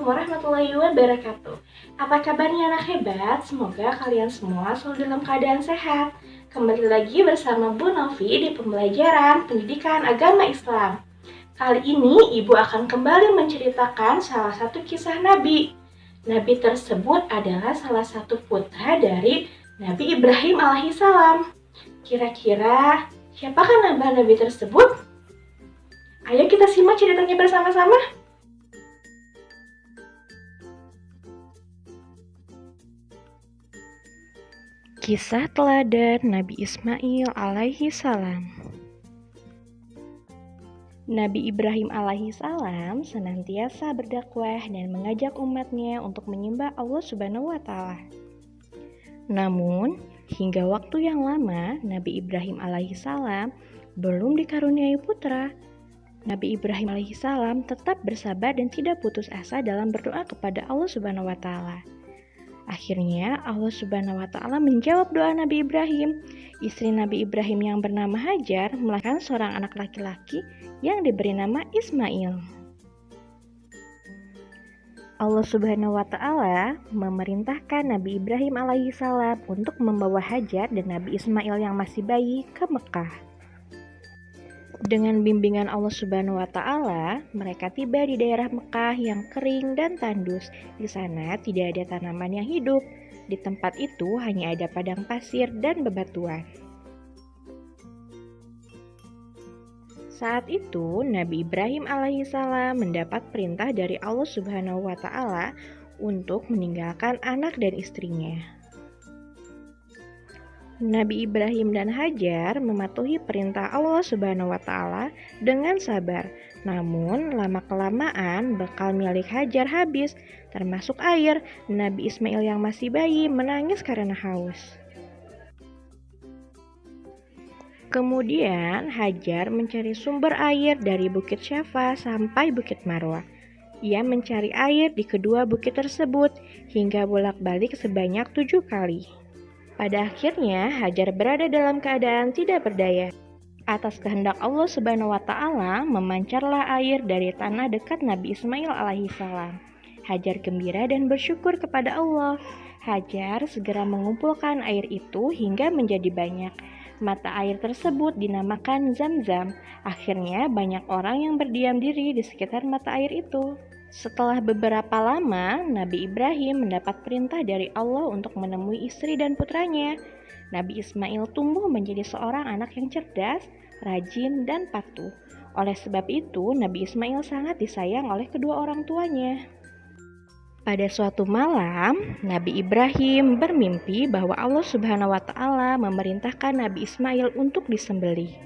warahmatullahi wabarakatuh. Apa kabarnya anak hebat? Semoga kalian semua selalu dalam keadaan sehat. Kembali lagi bersama Bu Novi di pembelajaran pendidikan agama Islam. Kali ini Ibu akan kembali menceritakan salah satu kisah Nabi. Nabi tersebut adalah salah satu putra dari Nabi Ibrahim alaihissalam. Kira-kira siapakah nama Nabi tersebut? Ayo kita simak ceritanya bersama-sama. Kisah teladan Nabi Ismail alaihi salam. Nabi Ibrahim alaihi salam senantiasa berdakwah dan mengajak umatnya untuk menyembah Allah Subhanahu wa taala. Namun, hingga waktu yang lama Nabi Ibrahim alaihi salam belum dikaruniai putra. Nabi Ibrahim alaihi salam tetap bersabar dan tidak putus asa dalam berdoa kepada Allah Subhanahu wa taala. Akhirnya Allah Subhanahu wa taala menjawab doa Nabi Ibrahim. Istri Nabi Ibrahim yang bernama Hajar melahirkan seorang anak laki-laki yang diberi nama Ismail. Allah Subhanahu wa taala memerintahkan Nabi Ibrahim alaihissalam untuk membawa Hajar dan Nabi Ismail yang masih bayi ke Mekah. Dengan bimbingan Allah Subhanahu wa taala, mereka tiba di daerah Mekah yang kering dan tandus. Di sana tidak ada tanaman yang hidup. Di tempat itu hanya ada padang pasir dan bebatuan. Saat itu Nabi Ibrahim alaihissalam mendapat perintah dari Allah Subhanahu wa taala untuk meninggalkan anak dan istrinya. Nabi Ibrahim dan Hajar mematuhi perintah Allah Subhanahu wa taala dengan sabar. Namun, lama-kelamaan bekal milik Hajar habis, termasuk air. Nabi Ismail yang masih bayi menangis karena haus. Kemudian, Hajar mencari sumber air dari Bukit Syafa sampai Bukit Marwah. Ia mencari air di kedua bukit tersebut hingga bolak-balik sebanyak 7 kali. Pada akhirnya, Hajar berada dalam keadaan tidak berdaya. Atas kehendak Allah Subhanahu wa taala, memancarlah air dari tanah dekat Nabi Ismail alaihissalam. Hajar gembira dan bersyukur kepada Allah. Hajar segera mengumpulkan air itu hingga menjadi banyak. Mata air tersebut dinamakan Zam-Zam. Akhirnya banyak orang yang berdiam diri di sekitar mata air itu. Setelah beberapa lama, Nabi Ibrahim mendapat perintah dari Allah untuk menemui istri dan putranya. Nabi Ismail tumbuh menjadi seorang anak yang cerdas, rajin, dan patuh. Oleh sebab itu, Nabi Ismail sangat disayang oleh kedua orang tuanya. Pada suatu malam, Nabi Ibrahim bermimpi bahwa Allah Subhanahu wa taala memerintahkan Nabi Ismail untuk disembelih.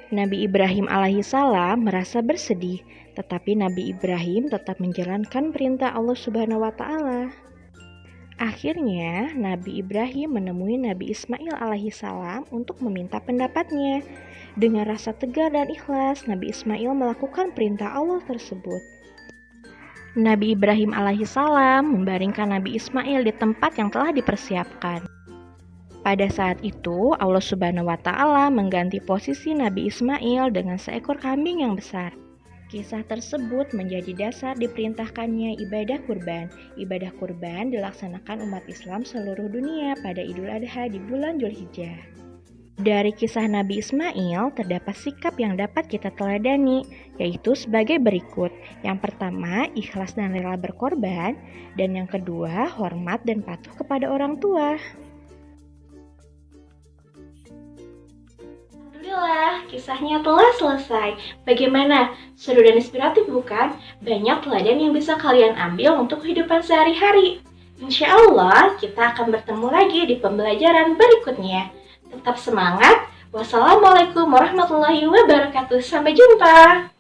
Nabi Ibrahim alaihissalam merasa bersedih, tetapi Nabi Ibrahim tetap menjalankan perintah Allah Subhanahu wa taala. Akhirnya, Nabi Ibrahim menemui Nabi Ismail alaihissalam untuk meminta pendapatnya. Dengan rasa tegar dan ikhlas, Nabi Ismail melakukan perintah Allah tersebut. Nabi Ibrahim alaihissalam membaringkan Nabi Ismail di tempat yang telah dipersiapkan. Pada saat itu, Allah Subhanahu wa taala mengganti posisi Nabi Ismail dengan seekor kambing yang besar. Kisah tersebut menjadi dasar diperintahkannya ibadah kurban. Ibadah kurban dilaksanakan umat Islam seluruh dunia pada Idul Adha di bulan Dzulhijjah. Dari kisah Nabi Ismail terdapat sikap yang dapat kita teladani, yaitu sebagai berikut. Yang pertama, ikhlas dan rela berkorban, dan yang kedua, hormat dan patuh kepada orang tua. Alhamdulillah, kisahnya telah selesai. Bagaimana? Seru dan inspiratif bukan? Banyak teladan yang bisa kalian ambil untuk kehidupan sehari-hari. Insya Allah, kita akan bertemu lagi di pembelajaran berikutnya. Tetap semangat. Wassalamualaikum warahmatullahi wabarakatuh. Sampai jumpa.